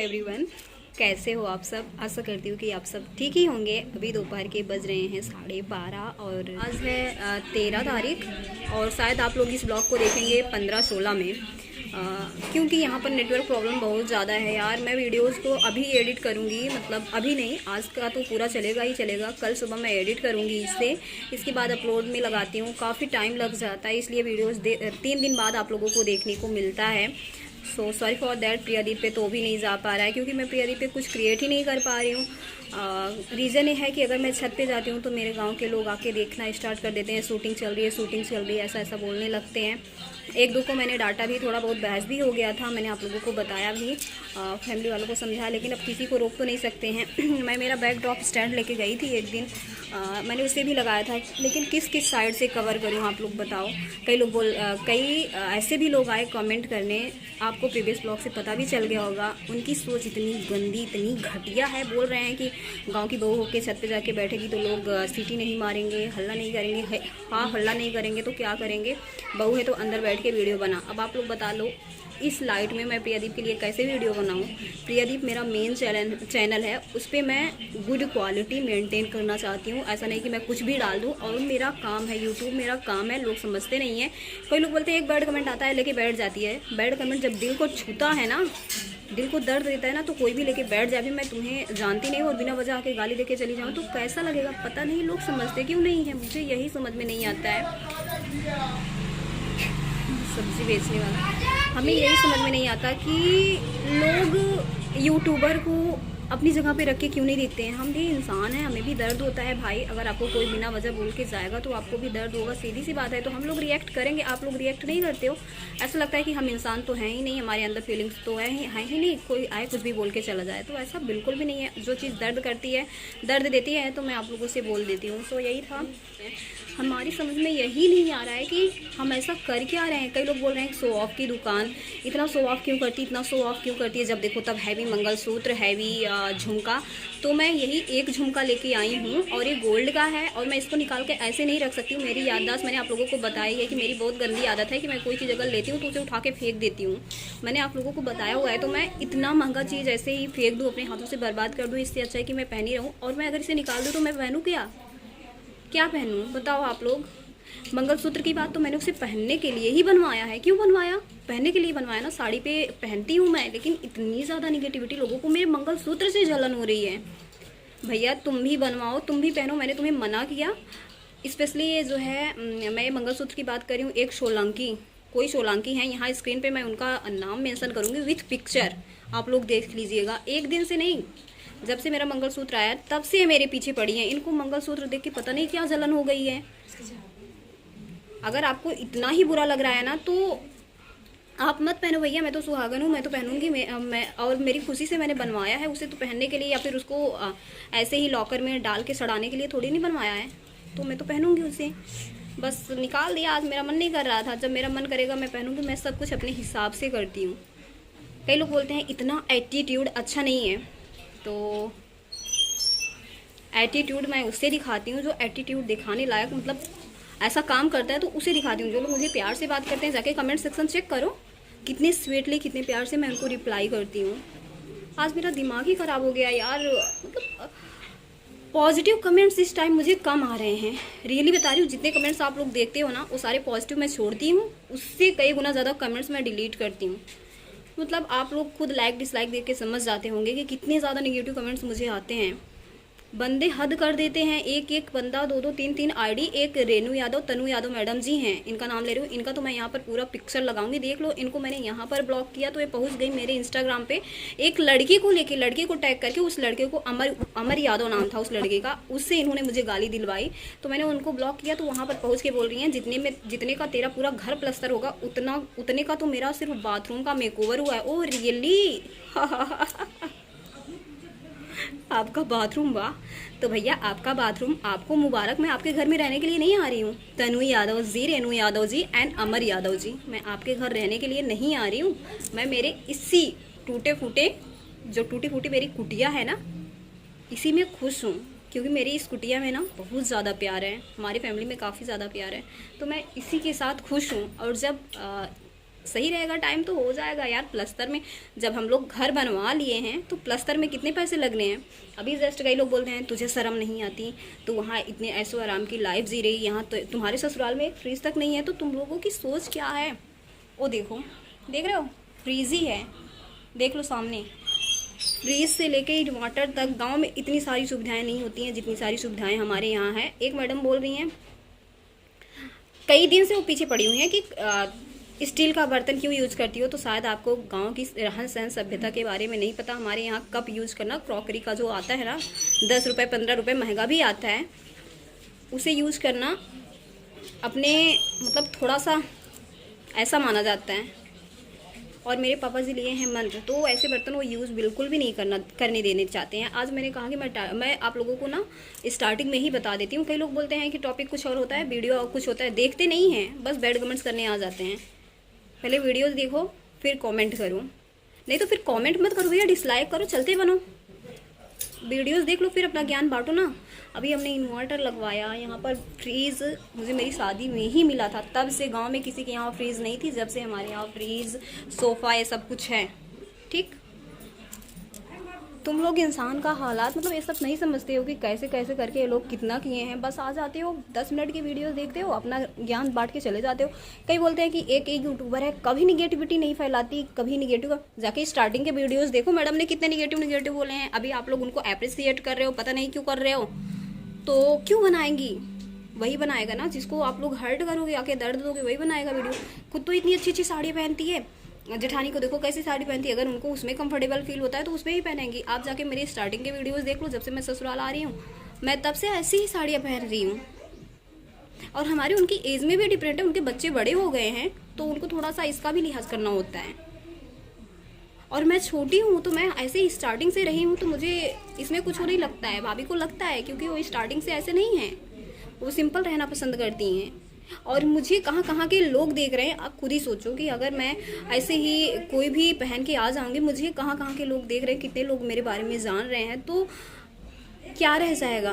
Everyone, कैसे हो आप सब। आशा करती हूँ कि आप सब ठीक ही होंगे। अभी दोपहर के बज रहे हैं 12:30 और आज है 13 तारीख और शायद आप लोग इस ब्लॉग को देखेंगे 15-16 में, क्योंकि यहाँ पर नेटवर्क प्रॉब्लम बहुत ज़्यादा है यार। मैं वीडियोस को अभी एडिट करूँगी, मतलब अभी नहीं, आज का तो पूरा चलेगा ही चलेगा। कल सुबह मैं एडिट करूँगी इसके बाद अपलोड में लगाती हूँ। काफ़ी टाइम लग जाता है, इसलिए वीडियोस 3 दिन बाद आप लोगों को देखने को मिलता है। So sorry for that. Priyadeep पे तो भी नहीं जा पा रहा है क्योंकि मैं प्रियादीप पे कुछ क्रिएट ही नहीं कर पा रही हूँ। रीज़न ये है कि अगर मैं छत पे जाती हूँ तो मेरे गांव के लोग आके देखना स्टार्ट कर देते हैं, शूटिंग चल रही है, शूटिंग चल रही है, ऐसा ऐसा बोलने लगते हैं। एक दो को मैंने डांटा भी, थोड़ा बहुत बहस भी हो गया था, मैंने आप लोगों को बताया भी, फैमिली वालों को समझाया, लेकिन अब किसी को रोक तो नहीं सकते हैं। मैं मेरा बैक ड्रॉप स्टैंड लेके गई थी एक दिन, मैंने उसे भी लगाया था, लेकिन किस किस साइड से कवर करूँ आप लोग बताओ। कई ऐसे भी लोग आए कमेंट करने, आपको प्रीवियस ब्लॉग से पता भी चल गया होगा। उनकी सोच इतनी गंदी, इतनी घटिया है। बोल रहे हैं कि गांव की बहू होकर छत पे जाके बैठेगी तो लोग सीटी नहीं मारेंगे, हल्ला नहीं करेंगे। हाँ, हल्ला नहीं करेंगे तो क्या करेंगे, बहू है तो अंदर बैठ के वीडियो बना। अब आप लोग बता लो इस लाइट में मैं प्रियादीप के लिए कैसे वीडियो बनाऊं। प्रियादीप मेरा मेन चैनल है, उस पर मैं गुड क्वालिटी मेंटेन करना चाहती हूं। ऐसा नहीं कि मैं कुछ भी डाल दूं, और मेरा काम है यूट्यूब, मेरा काम है। लोग समझते नहीं है। कोई लोग बोलते हैं एक बैड कमेंट आता है लेके बैठ जाती है। बैड कमेंट जब दिल को छूता है ना, दिल को दर्द देता है ना, तो कोई भी लेके बैठ जाए। भी मैं तुम्हें जानती नहीं और बिना वजह आके गाली देके चली जाऊँ तो कैसा लगेगा, पता नहीं लोग समझते क्यों नहीं है। मुझे यही समझ में नहीं आता है। सब्जी बेचने वाला, हमें यही समझ में नहीं आता कि लोग यूट्यूबर को अपनी जगह पे रख के क्यों नहीं देखते हैं। हम भी इंसान हैं, हमें भी दर्द होता है भाई। अगर आपको कोई बिना वजह बोल के जाएगा तो आपको भी दर्द होगा, सीधी सी बात है। तो हम लोग रिएक्ट करेंगे, आप लोग रिएक्ट नहीं करते हो। ऐसा लगता है कि हम इंसान तो हैं ही नहीं, हमारे अंदर फीलिंग्स तो है ही नहीं, कोई आए कुछ भी बोल के चला जाए। तो ऐसा बिल्कुल भी नहीं है। जो चीज़ दर्द करती है, दर्द देती है, तो मैं आप लोगों से बोल देती हूँ। सो यही था, हमारी समझ में यही नहीं आ रहा है कि हम ऐसा कर क्या रहे हैं। कई लोग बोल रहे हैं शो ऑफ की दुकान, इतना शो ऑफ क्यों करती, इतना शो ऑफ क्यों करती है। जब देखो तब हैवी मंगलसूत्र, हैवी झुमका। तो मैं यही एक झुमका लेके आई हूँ और ये गोल्ड का है, और मैं इसको निकाल के ऐसे नहीं रख सकती हूँ। मेरी याददाश्त मैंने आप लोगों को बताई है कि मेरी बहुत गंदी आदत है कि मैं कोई चीज़ अगर लेती हूँ तो उसे उठा के फेंक देती हूँ। मैंने आप लोगों को बताया हुआ है। तो मैं इतना महंगा चीज़ ऐसे ही फेंक दूँ, अपने हाथों से बर्बाद कर दूँ, इससे अच्छा है कि मैं पहनी रहूँ। और मैं अगर इसे निकाल दूँ तो मैं पहनूँ क्या पहनूँ बताओ आप लोग। मंगलसूत्र की बात तो मैंने उसे पहनने के लिए ही बनवाया है। क्यों बनवाया, पहनने के लिए बनवाया ना। साड़ी पे पहनती हूँ मैं, लेकिन इतनी ज़्यादा निगेटिविटी लोगों को मेरे मंगलसूत्र से जलन हो रही है। भैया तुम भी बनवाओ, तुम भी पहनो, मैंने तुम्हें मना किया। स्पेशली ये जो है, मैं मंगलसूत्र की बात कर रही हूँ, एक सोलंकी, कोई सोलंकी है, यहाँ स्क्रीन पे मैं उनका नाम मेंशन करूँगी विथ पिक्चर, आप लोग देख लीजिएगा। एक दिन से नहीं, जब से मेरा मंगलसूत्र आया तब से मेरे पीछे पड़ी हैं। इनको मंगलसूत्र देख के पता नहीं क्या जलन हो गई है। अगर आपको इतना ही बुरा लग रहा है ना तो आप मत पहनो भैया। मैं तो सुहागन हूँ, मैं तो पहनूंगी। मैं और मेरी खुशी से मैंने बनवाया है उसे तो पहनने के लिए, या फिर उसको ऐसे ही लॉकर में डाल के सड़ाने के लिए थोड़ी नहीं बनवाया है। तो मैं तो पहनूंगी उसे, बस निकाल दिया। आज मेरा मन नहीं कर रहा था, जब मेरा मन करेगा मैं पहनूंगी। मैं सब कुछ अपने हिसाब से करती हूँ। कई लोग बोलते हैं इतना एटीट्यूड अच्छा नहीं है, तो एटीट्यूड मैं उससे दिखाती हूँ जो एटीट्यूड दिखाने लायक, मतलब ऐसा काम करता है तो उसे दिखाती हूँ। जो लोग मुझे प्यार से बात करते हैं, जाके कमेंट सेक्शन चेक करो, कितने स्वीटली, कितने प्यार से मैं उनको रिप्लाई करती हूँ। आज मेरा दिमाग ही ख़राब हो गया यार। मतलब पॉजिटिव कमेंट्स इस टाइम मुझे कम आ रहे हैं, रियली बता रही हूँ। जितने कमेंट्स आप लोग देखते हो ना, वो सारे पॉजिटिव मैं छोड़ती हूँ, उससे कई गुना ज़्यादा कमेंट्स मैं डिलीट करती हूँ। मतलब आप लोग खुद लाइक डिसलाइक देख के समझ जाते होंगे कि कितने ज़्यादा नेगेटिव कमेंट्स मुझे आते हैं। बंदे हद कर देते हैं, एक एक बंदा, दो दो तीन तीन आईडी। एक रेनू यादव, तनु यादव मैडम जी हैं, इनका नाम ले रही हूँ। इनका तो मैं यहाँ पर पूरा पिक्चर लगाऊंगी, देख लो। इनको मैंने यहाँ पर ब्लॉक किया तो ये पहुँच गई मेरे इंस्टाग्राम पे। एक लड़की को लेके, लड़के को टैग करके, उस लड़के को अमर यादव नाम था उस लड़के का, उससे इन्होंने मुझे गाली दिलवाई। तो मैंने उनको ब्लॉक किया। तो वहाँ पर पहुँच के बोल रही हैं जितने का तेरा पूरा घर प्लस्तर होगा उतने का तो मेरा सिर्फ बाथरूम का मेकओवर हुआ है। ओ रियली आपका बाथरूम, वाह। तो भैया आपका बाथरूम आपको मुबारक। मैं आपके घर में रहने के लिए नहीं आ रही हूँ। तनु यादव जी, रेनू यादव जी एंड अमर यादव जी, मैं आपके घर रहने के लिए नहीं आ रही हूँ। मैं मेरे इसी टूटी फूटी मेरी कुटिया है ना, इसी में खुश हूँ। क्योंकि मेरी इस कुटिया में ना बहुत ज़्यादा प्यार है, हमारी फैमिली में काफ़ी ज़्यादा प्यार है। तो मैं इसी के साथ खुश हूँ। और जब सही रहेगा टाइम तो हो जाएगा यार। प्लस्तर में जब हम लोग घर बनवा लिए हैं तो प्लस्तर में कितने पैसे लगने हैं। अभी जस्ट कई लोग बोलते हैं तुझे शर्म नहीं आती, तो वहाँ इतने ऐशो आराम की लाइफ जी रही, यहाँ तो तुम्हारे ससुराल में एक फ्रीज तक नहीं है। तो तुम लोगों की सोच क्या है। वो देखो, देख रहे हो, फ्रीज ही है, देख लो सामने। फ्रीज से लेके इन्वर्टर तक गांव में इतनी सारी सुविधाएं नहीं होती हैं जितनी सारी सुविधाएं हमारे यहाँ हैं। एक मैडम बोल रही हैं, कई दिन से वो पीछे पड़ी हुई हैं कि स्टील का बर्तन क्यों यूज़ करती हो। तो शायद आपको गांव की रहन सहन सभ्यता के बारे में नहीं पता। हमारे यहाँ कप यूज़ करना, क्रॉकरी का जो आता है ना 10 रुपये 15 रुपये महंगा भी आता है, उसे यूज़ करना अपने मतलब थोड़ा सा ऐसा माना जाता है। और मेरे पापा जी लिए हैं मंत्र, तो ऐसे बर्तन वो यूज़ बिल्कुल भी नहीं करने देने चाहते हैं। आज मैंने कहा कि मैं आप लोगों को ना स्टार्टिंग में ही बता देती हूँ। कई लोग बोलते हैं कि टॉपिक कुछ और होता है, वीडियो कुछ होता है, देखते नहीं हैं, बस बैड कमेंट्स करने आ जाते हैं। पहले वीडियोज़ देखो फिर कॉमेंट करो, नहीं तो फिर कॉमेंट मत करो भैया, डिसलाइक करो, चलते बनो। वीडियोज़ देख लो फिर अपना ज्ञान बांटो ना। अभी हमने इन्वर्टर लगवाया, यहाँ पर फ्रीज़ मुझे मेरी शादी में ही मिला था, तब से गांव में किसी के यहाँ फ्रीज़ नहीं थी, जब से हमारे यहाँ फ्रीज़ सोफ़ा ये सब कुछ है। ठीक, तुम लोग इंसान का हालात मतलब ये सब नहीं समझते हो कि कैसे कैसे करके ये लोग कितना किए हैं। बस आ जाते हो 10 मिनट की वीडियोस देखते हो, अपना ज्ञान बांट के चले जाते हो। कई बोलते हैं कि एक यूट्यूबर है, कभी निगेटिविटी नहीं फैलाती, कभी निगेटिव। जाके स्टार्टिंग के वीडियोस देखो, मैडम ने कितने निगेटिव बोले हैं। अभी आप लोग उनको अप्रिसिएट कर रहे हो, पता नहीं क्यों कर रहे हो। तो क्यों बनाएंगी, वही बनाएगा ना जिसको आप लोग हर्ट करोगे, आके दर्द दोगे, वही बनाएगा वीडियो। खुद तो इतनी अच्छी अच्छी साड़ी पहनती है, जेठानी को देखो कैसी साड़ी पहनती है। अगर उनको उसमें कंफर्टेबल फील होता है तो उसमें ही पहनेंगी। आप जाके मेरे स्टार्टिंग के वीडियोस देख लो, जब से मैं ससुराल आ रही हूँ मैं तब से ऐसी ही साड़ियाँ पहन रही हूँ। और हमारी उनकी एज में भी डिफरेंट है, उनके बच्चे बड़े हो गए हैं तो उनको थोड़ा सा इसका भी लिहाज करना होता है। और मैं छोटी हूँ तो मैं ऐसे ही स्टार्टिंग से रही हूँ, तो मुझे इसमें कुछ नहीं लगता है। भाभी को लगता है क्योंकि वो स्टार्टिंग से ऐसे नहीं हैं, वो सिंपल रहना पसंद करती हैं। और मुझे कहाँ कहाँ के लोग देख रहे हैं, आप खुद ही सोचो कि अगर मैं ऐसे ही कोई भी पहन के आ जाऊँगी, मुझे कहाँ कहाँ के लोग देख रहे हैं, कितने लोग मेरे बारे में जान रहे हैं, तो क्या रह जाएगा।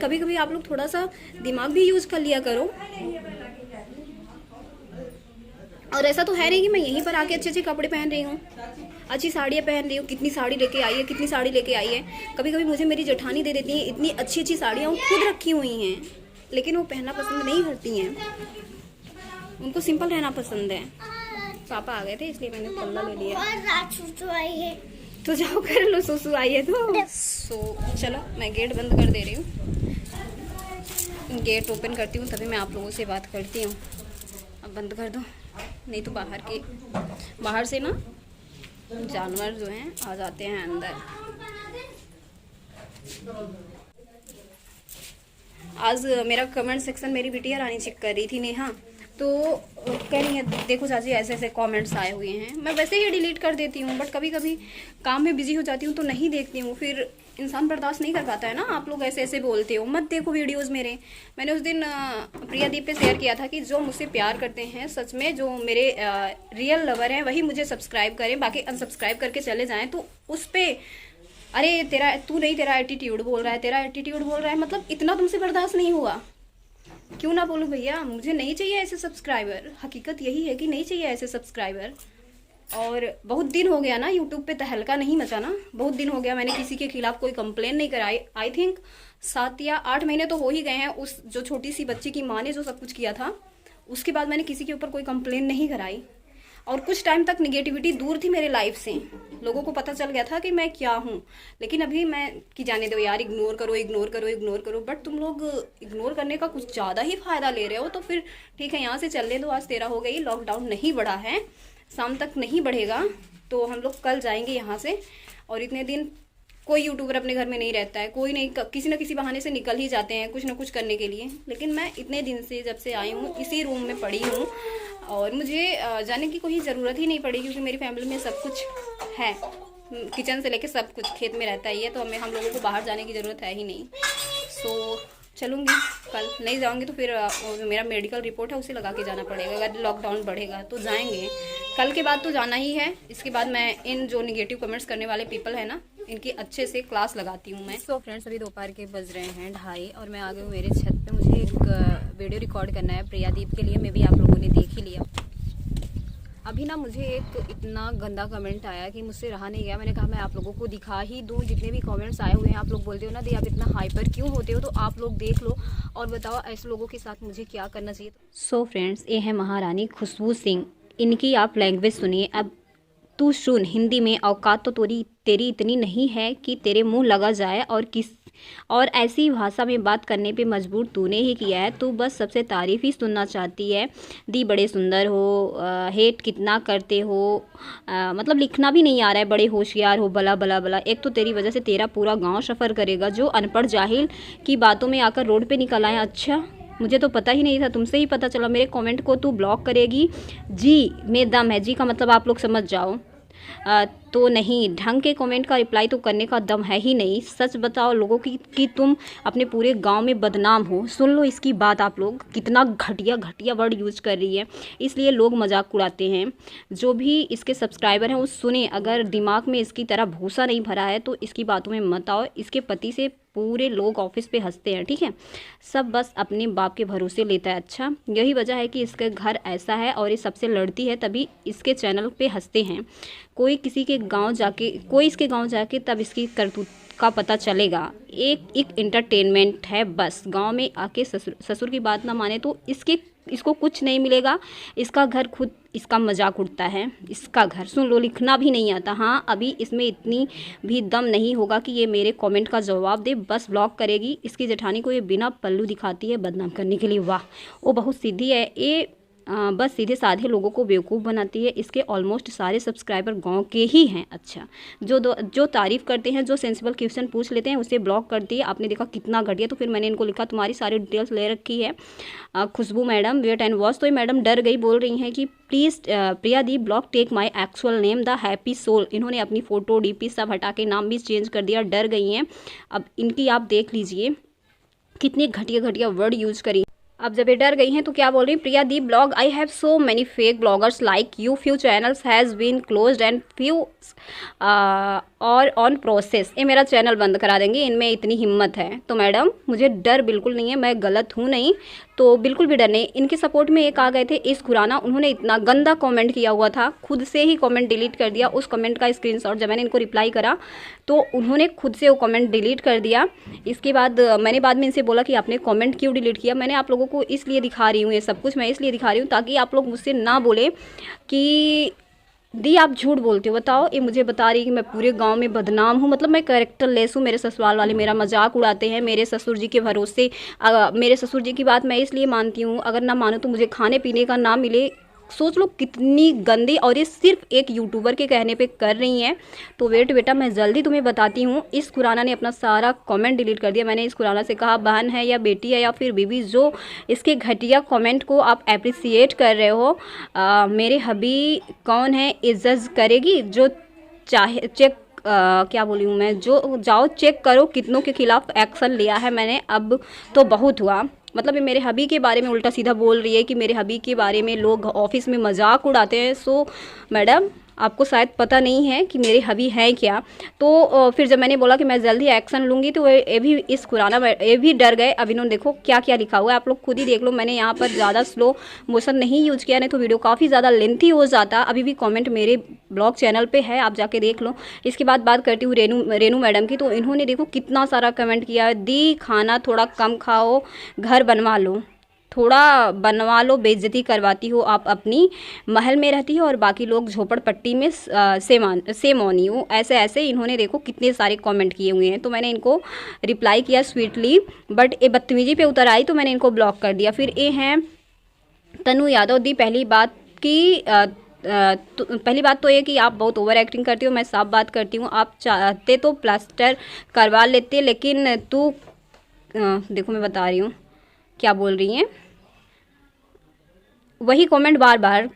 कभी कभी आप लोग थोड़ा सा दिमाग भी यूज़ कर लिया करो। और ऐसा तो है नहीं कि मैं यहीं पर आके अच्छे अच्छे कपड़े पहन रही हूँ, अच्छी साड़ियाँ पहन रही हूँ। कितनी साड़ी लेके आई है, कितनी साड़ी लेके आई है। कभी कभी मुझे मेरी जेठानी दे देती है इतनी अच्छी अच्छी साड़ियाँ, वो खुद रखी हुई हैं, लेकिन वो पहनना पसंद नहीं करती हैं, उनको सिंपल रहना पसंद है। पापा आ गए थे इसलिए मैंने पल्ला ले लिया। तो जाओ कर लो, सुसु आई है तो। चलो मैं गेट बंद कर दे रही हूँ, गेट ओपन करती हूँ तभी मैं आप लोगों से बात करती हूँ। अब बंद कर दो, नहीं तो बाहर से ना जानवर जो हैं आ जाते हैं अंदर। आज मेरा कमेंट सेक्शन मेरी बिटिया रानी चेक कर रही थी, नेहा, तो कह रही है देखो चाची ऐसे ऐसे कमेंट्स आए हुए हैं। मैं वैसे ही डिलीट कर देती हूँ, बट कभी कभी काम में बिजी हो जाती हूँ तो नहीं देखती हूँ, फिर इंसान बर्दाश्त नहीं कर पाता है ना। आप लोग ऐसे ऐसे बोलते हो, मत देखो वीडियोस मेरे। मैंने उस दिन प्रियादीप पे शेयर किया था कि जो मुझसे प्यार करते हैं सच में, जो मेरे रियल लवर हैं, वही मुझे सब्सक्राइब करें, बाकी अनसब्सक्राइब करके चले जाएँ। तो उस पर अरे तेरा एटीट्यूड बोल रहा है, तेरा एटीट्यूड बोल रहा है, मतलब इतना तुमसे बर्दाश्त नहीं हुआ। क्यों ना बोलूं भैया, मुझे नहीं चाहिए ऐसे सब्सक्राइबर। हकीकत यही है कि नहीं चाहिए ऐसे सब्सक्राइबर। और बहुत दिन हो गया ना यूट्यूब पे तहलका नहीं मचा ना, बहुत दिन हो गया मैंने किसी के खिलाफ कोई कंप्लेन नहीं कराई। आई थिंक 7 या 8 महीने तो हो ही गए हैं। उस जो छोटी सी बच्ची की माँ ने जो सब कुछ किया था, उसके बाद मैंने किसी के ऊपर कोई कंप्लेन नहीं कराई। और कुछ टाइम तक निगेटिविटी दूर थी मेरे लाइफ से, लोगों को पता चल गया था कि मैं क्या हूँ। लेकिन अभी मैं कि जाने दो यार, इग्नोर करो इग्नोर करो इग्नोर करो। बट तुम लोग इग्नोर करने का कुछ ज़्यादा ही फ़ायदा ले रहे हो, तो फिर ठीक है यहाँ से चलने दो। आज 13 हो गई, लॉकडाउन नहीं बढ़ा है, शाम तक नहीं बढ़ेगा, तो हम लोग कल जाएंगे यहाँ से। और इतने दिन कोई यूट्यूबर अपने घर में नहीं रहता है, कोई नहीं, किसी न किसी बहाने से निकल ही जाते हैं कुछ ना कुछ करने के लिए। लेकिन मैं इतने दिन से जब से आई हूँ इसी रूम में पड़ी हूँ, और मुझे जाने की कोई ज़रूरत ही नहीं पड़ी, क्योंकि मेरी फैमिली में सब कुछ है, किचन से लेके सब कुछ खेत में रहता ही है, तो हम लोगों को बाहर जाने की ज़रूरत है ही नहीं। सो चलूँगी, कल नहीं जाऊँगी तो फिर जो मेरा मेडिकल रिपोर्ट है उसे लगा के जाना पड़ेगा। अगर लॉकडाउन बढ़ेगा तो जाएंगे, कल के बाद तो जाना ही है। इसके बाद मैं इन जो निगेटिव कमेंट्स करने वाले पीपल है ना, इनकी अच्छे से क्लास लगाती हूँ मैं। सो फ्रेंड्स, अभी दोपहर के बज रहे हैं 2:30 और मैं आ गई हूँ मेरे छत पे। मुझे एक वीडियो रिकॉर्ड करना है प्रियादीप के लिए, मैं भी आप लोगों ने देख ही लिया। अभी ना मुझे एक इतना गंदा कमेंट आया कि मुझसे रहा नहीं गया। मैंने कहा मैं आप लोगों को दिखा ही दूँ। जितने भी कमेंट्स आए हुए हैं, आप लोग बोलते हो ना दी आप इतना हाइपर क्यों होते हो, तो आप लोग देख लो और बताओ ऐसे लोगों के साथ मुझे क्या करना चाहिए। सो फ्रेंड्स, ये है महारानी खुशबू सिंह। इनकी आप लैंग्वेज सुनिए। अब तू सुन हिंदी में, औकात तो तेरी इतनी नहीं है कि तेरे मुंह लगा जाए और ऐसी भाषा में बात करने पे मजबूर तूने ही किया है। तू बस सबसे तारीफ़ ही सुनना चाहती है। दी बड़े सुंदर हो, हेट कितना करते हो, मतलब लिखना भी नहीं आ रहा है, बड़े होशियार हो, बला बला बला। एक तो तेरी वजह से तेरा पूरा गांव सफ़र करेगा, जो अनपढ़ जाहिल की बातों में आकर रोड पे निकल आए। अच्छा, मुझे तो पता ही नहीं था, तुमसे ही पता चला। मेरे कमेंट को तू ब्लॉक करेगी? जी में दम है। जी का मतलब आप लोग समझ जाओ। तो नहीं, ढंग के कमेंट का रिप्लाई तो करने का दम है ही नहीं। सच बताओ लोगों की कि तुम अपने पूरे गांव में बदनाम हो। सुन लो इसकी बात, आप लोग कितना घटिया घटिया वर्ड यूज़ कर रही है, इसलिए लोग मजाक उड़ाते हैं। जो भी इसके सब्सक्राइबर हैं वो सुने, अगर दिमाग में इसकी तरह भूसा नहीं भरा है तो इसकी बातों में मत आओ। इसके पति से पूरे लोग ऑफिस पे हंसते हैं, ठीक है। सब बस अपने बाप के भरोसे लेता है। अच्छा, यही वजह है कि इसका घर ऐसा है और ये सबसे लड़ती है, तभी इसके चैनल पे हंसते हैं। कोई इसके गांव जाके तब इसकी करतूत का पता चलेगा। एक एंटरटेनमेंट है बस। गांव में आके ससुर की बात ना माने तो इसको कुछ नहीं मिलेगा। इसका घर खुद इसका मजाक उड़ता है। इसका घर सुन लो, लिखना भी नहीं आता। हाँ, अभी इसमें इतनी भी दम नहीं होगा कि ये मेरे कमेंट का जवाब दे, बस ब्लॉक करेगी। इसकी जेठानी को ये बिना पल्लू दिखाती है बदनाम करने के लिए। वाह, वो बहुत सीधी है ये। बस सीधे साधे लोगों को बेवकूफ़ बनाती है। इसके ऑलमोस्ट सारे सब्सक्राइबर गांव के ही हैं। अच्छा, जो तारीफ़ करते हैं, जो सेंसिबल क्वेश्चन पूछ लेते हैं, उसे ब्लॉक कर दिए। आपने देखा कितना घटिया। तो फिर मैंने इनको लिखा तुम्हारी सारी डिटेल्स ले रखी है Khushboo madam, wait and watch. तो ये मैडम डर गई, बोल रही हैं कि please Priya di block take my actual name the happy soul. इन्होंने अपनी फ़ोटो डीपी सब हटा के नाम भी चेंज कर दिया। डर गई हैं। अब इनकी आप देख लीजिए कितनी घटिया घटिया वर्ड यूज़ करी। अब जब ये डर गई हैं तो क्या बोल रही हैं, Priya di blog I have so many fake bloggers like you, few channels has been closed and few are on process. ये मेरा चैनल बंद करा देंगे, इनमें इतनी हिम्मत है। तो मैडम मुझे डर बिल्कुल नहीं है, मैं गलत हूँ नहीं, तो बिल्कुल भी डर नहीं। इनके सपोर्ट में एक आ गए थे इस खुराना, उन्होंने इतना गंदा कमेंट किया हुआ था, खुद से ही कमेंट डिलीट कर दिया। उस कमेंट का स्क्रीनशॉट जब मैंने इनको रिप्लाई करा तो उन्होंने खुद से वो कमेंट डिलीट कर दिया। इसके बाद मैंने बाद में इनसे बोला कि आपने कमेंट क्यों डिलीट किया। मैंने आप लोगों को इसलिए दिखा रही हूँ, ये सब कुछ मैं इसलिए दिखा रही हूँ ताकि आप लोग मुझसे ना बोले कि दी आप झूठ बोलते हो। बताओ, ये मुझे बता रही है कि मैं पूरे गांव में बदनाम हूँ, मतलब मैं कैरेक्टर लेस हूँ। मेरे ससुराल वाले मेरा मजाक उड़ाते हैं, मेरे ससुर जी के भरोसे। मेरे ससुर जी की बात मैं इसलिए मानती हूँ, अगर ना मानो तो मुझे खाने पीने का ना मिले। सोच लो कितनी गंदी, और ये सिर्फ एक यूट्यूबर के कहने पे कर रही हैं। तो वेट बेटा, मैं जल्दी तुम्हें बताती हूँ। इस खुराना ने अपना सारा कमेंट डिलीट कर दिया। मैंने इस खुराना से कहा बहन है या बेटी है या फिर बीवी, जो इसके घटिया कमेंट को आप अप्रिसिएट कर रहे हो, मेरे हबी कौन है इज्जत करेगी। जो चाहे चेक क्या बोली हूँ मैं, जो जाओ चेक करो कितनों के खिलाफ एक्शन लिया है मैंने। अब तो बहुत हुआ। मतलब ये मेरे हबी के बारे में उल्टा सीधा बोल रही है कि मेरे हबी के बारे में लोग ऑफिस में मजाक उड़ाते हैं। सो मैडम, आपको शायद पता नहीं है कि मेरे हबी हैं क्या। तो फिर जब मैंने बोला कि मैं जल्दी एक्शन लूँगी तो ये भी इस खुराना ये भी डर गए। अब इन्होंने देखो क्या क्या लिखा हुआ है, आप लोग खुद ही देख लो। मैंने यहाँ पर ज़्यादा स्लो मोशन नहीं यूज किया, नहीं तो वीडियो काफ़ी ज़्यादा लेंथी हो जाता। अभी भी कमेंट मेरे ब्लॉग चैनल पे है, आप जाके देख लो। इसके बाद बात करती हूँ रेनू मैडम की। तो इन्होंने देखो कितना सारा कमेंट किया है, दी खाना थोड़ा कम खाओ, घर बनवा लो, थोड़ा बनवा लो, बेइज्जती करवाती हो आप, अपनी महल में रहती हो और बाकी लोग झोपड़पट्टी में सेमानी हो। ऐसे ऐसे इन्होंने देखो कितने सारे कमेंट किए हुए हैं। तो मैंने इनको रिप्लाई किया स्वीटली, बट ये बदतमीजी पे उतर आई तो मैंने इनको ब्लॉक कर दिया। फिर ये हैं तनु यादव दी। पहली बात तो ये कि आप बहुत ओवर एक्टिंग करती हो। मैं साफ बात करती हूँ, आप चाहते तो प्लास्टर करवा लेते, लेकिन देखो मैं बता रही हूँ क्या बोल रही हैं। वही कमेंट बार बार,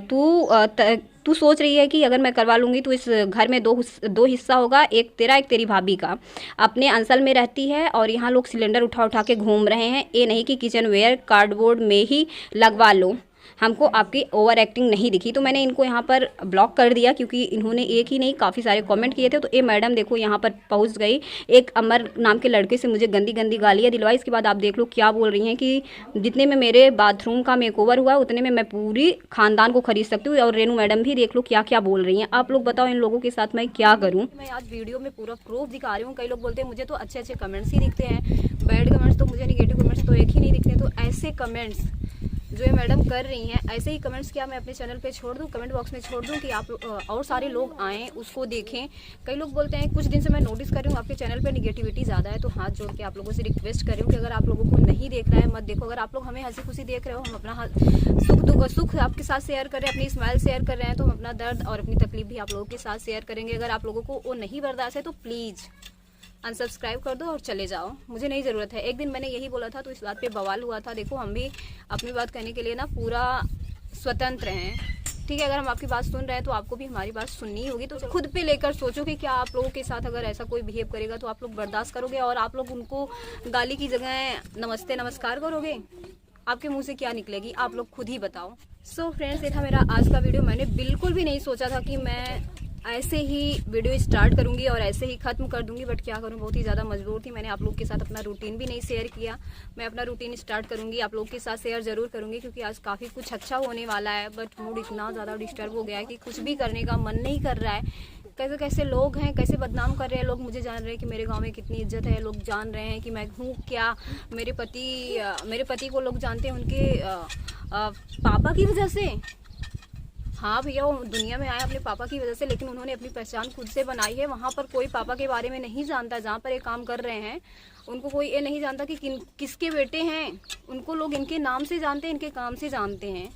तू सोच रही है कि अगर मैं करवा लूँगी तो इस घर में दो हिस्सा होगा, एक तेरा एक तेरी भाभी का। अपने अंसल में रहती है और यहाँ लोग सिलेंडर उठा उठा के घूम रहे हैं। ये नहीं कि किचन वेयर कार्डबोर्ड में ही लगवा लो। हमको आपकी ओवर एक्टिंग नहीं दिखी, तो मैंने इनको यहाँ पर ब्लॉक कर दिया, क्योंकि इन्होंने एक ही नहीं काफ़ी सारे कमेंट किए थे। तो ये मैडम देखो यहाँ पर पहुँच गई, एक अमर नाम के लड़के से मुझे गंदी गंदी गालियाँ दिलवाई। इसके बाद आप देख लो क्या बोल रही हैं कि जितने में मेरे बाथरूम का मेकओवर हुआ उतने में मैं पूरी खानदान को खरीद सकती हूँ। और रेनू मैडम भी देख लो क्या क्या बोल रही हैं। आप लोग बताओ इन लोगों के साथ मैं क्या करूँ। मैं आज वीडियो में पूरा प्रूफ दिखा रही हूँ। कई लोग बोलते हैं मुझे तो अच्छे अच्छे कमेंट्स ही दिखते हैं, बैड कमेंट्स तो मुझे, निगेटिव कमेंट्स तो एक ही नहीं दिखते। तो ऐसे कमेंट्स जो ये मैडम कर रही हैं, ऐसे ही कमेंट्स क्या मैं अपने चैनल पे छोड़ दूं, कमेंट बॉक्स में छोड़ दूं कि आप और सारे लोग आएँ उसको देखें। कई लोग बोलते हैं, कुछ दिन से मैं नोटिस कर रही हूँ आपके चैनल पे निगेटिविटी ज़्यादा है। तो हाथ जोड़ के आप लोगों से रिक्वेस्ट कर रही हूँ कि अगर आप लोगों को नहीं देख रहा है मत देखो। अगर आप लोग हमें हंसी खुशी देख रहे हो, हम अपना सुख आपके साथ शेयर कर रहे हैं, अपनी स्माइल शेयर कर रहे हैं, तो हम अपना दर्द और अपनी तकलीफ भी आप लोगों के साथ शेयर करेंगे। अगर आप लोगों को वो नहीं बर्दाश्त है तो प्लीज़ अनसब्सक्राइब कर दो और चले जाओ, मुझे नहीं ज़रूरत है। एक दिन मैंने यही बोला था तो इस बात पे बवाल हुआ था। देखो हम भी अपनी बात कहने के लिए ना पूरा स्वतंत्र हैं, ठीक है। अगर हम आपकी बात सुन रहे हैं तो आपको भी हमारी बात सुननी होगी। तो खुद पे लेकर सोचो कि क्या आप लोगों के साथ अगर ऐसा कोई बिहेव करेगा तो आप लोग बर्दाश्त करोगे और आप लोग उनको गाली की जगह नमस्ते नमस्कार करोगे? आपके मुँह से क्या निकलेगी आप लोग खुद ही बताओ। सो फ्रेंड्स, ये था मेरा आज का वीडियो। मैंने बिल्कुल भी नहीं सोचा था कि मैं ऐसे ही वीडियो स्टार्ट करूंगी और ऐसे ही ख़त्म कर दूंगी, बट क्या करूं, बहुत ही ज़्यादा मजबूर थी। मैंने आप लोग के साथ अपना रूटीन भी नहीं शेयर किया। मैं अपना रूटीन स्टार्ट करूंगी, आप लोग के साथ शेयर ज़रूर करूंगी, क्योंकि आज काफ़ी कुछ अच्छा होने वाला है। बट मूड इतना ज़्यादा डिस्टर्ब हो गया है कि कुछ भी करने का मन नहीं कर रहा है। कैसे कैसे लोग हैं, कैसे बदनाम कर रहे हैं लोग, मुझे जान रहे हैं कि मेरे गाँव में कितनी इज्जत है। लोग जान रहे हैं कि मैं हूँ क्या। मेरे पति को लोग जानते हैं उनके पापा की वजह से। हाँ भैया, वो दुनिया में आए अपने पापा की वजह से, लेकिन उन्होंने अपनी पहचान खुद से बनाई है। वहाँ पर कोई पापा के बारे में नहीं जानता। जहाँ पर ये काम कर रहे हैं उनको कोई ये नहीं जानता कि किसके बेटे हैं। उनको लोग इनके नाम से जानते हैं, इनके काम से जानते हैं।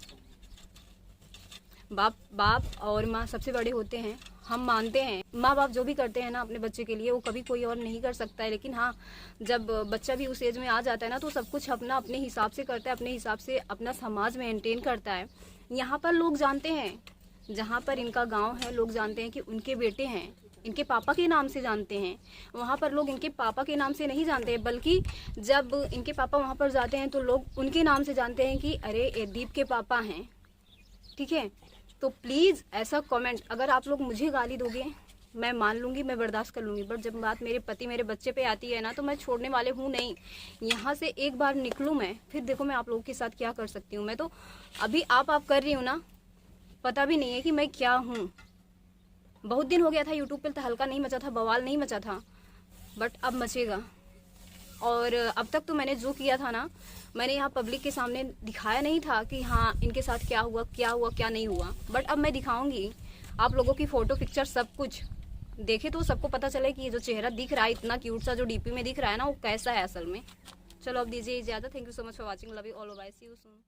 बाप और माँ सबसे बड़े होते हैं, हम मानते हैं। माँ बाप जो भी करते हैं ना अपने बच्चे के लिए, वो कभी कोई और नहीं कर सकता है। लेकिन हाँ, जब बच्चा भी उस एज में आ जाता है ना, तो सब कुछ अपने हिसाब से करता है, अपने हिसाब से अपना समाज मेंटेन करता है। यहाँ पर लोग जानते हैं, जहाँ पर इनका गांव है, लोग जानते हैं कि उनके बेटे हैं, इनके पापा के नाम से जानते हैं। वहाँ पर लोग इनके पापा के नाम से नहीं जानते हैं, बल्कि जब इनके पापा वहाँ पर जाते हैं तो लोग उनके नाम से जानते हैं कि अरे ये दीप के पापा हैं, ठीक है। तो प्लीज़ ऐसा कमेंट, अगर आप लोग मुझे गाली दोगे मैं मान लूँगी, मैं बर्दाश्त कर लूँगी, बट जब बात मेरे पति मेरे बच्चे पे आती है ना, तो मैं छोड़ने वाले हूँ नहीं। यहाँ से एक बार निकलूँ मैं, फिर देखो मैं आप लोगों के साथ क्या कर सकती हूँ। मैं तो अभी आप कर रही हूँ ना, पता भी नहीं है कि मैं क्या हूँ। बहुत दिन हो गया था यूट्यूब पर, तो हल्का नहीं मचा था, बवाल नहीं मचा था, बट अब मचेगा। और अब तक तो मैंने जो किया था ना, मैंने यहाँ पब्लिक के सामने दिखाया नहीं था कि हाँ इनके साथ क्या हुआ क्या नहीं हुआ, बट अब मैं दिखाऊंगी। आप लोगों की फ़ोटो पिक्चर सब कुछ देखे तो सबको पता चले कि ये जो चेहरा दिख रहा है, इतना क्यूट सा जो डीपी में दिख रहा है ना, वो कैसा है असल में। चलो अब दीजिए इजाज़त। Thank you so much for watching, love you all, bye, see you soon.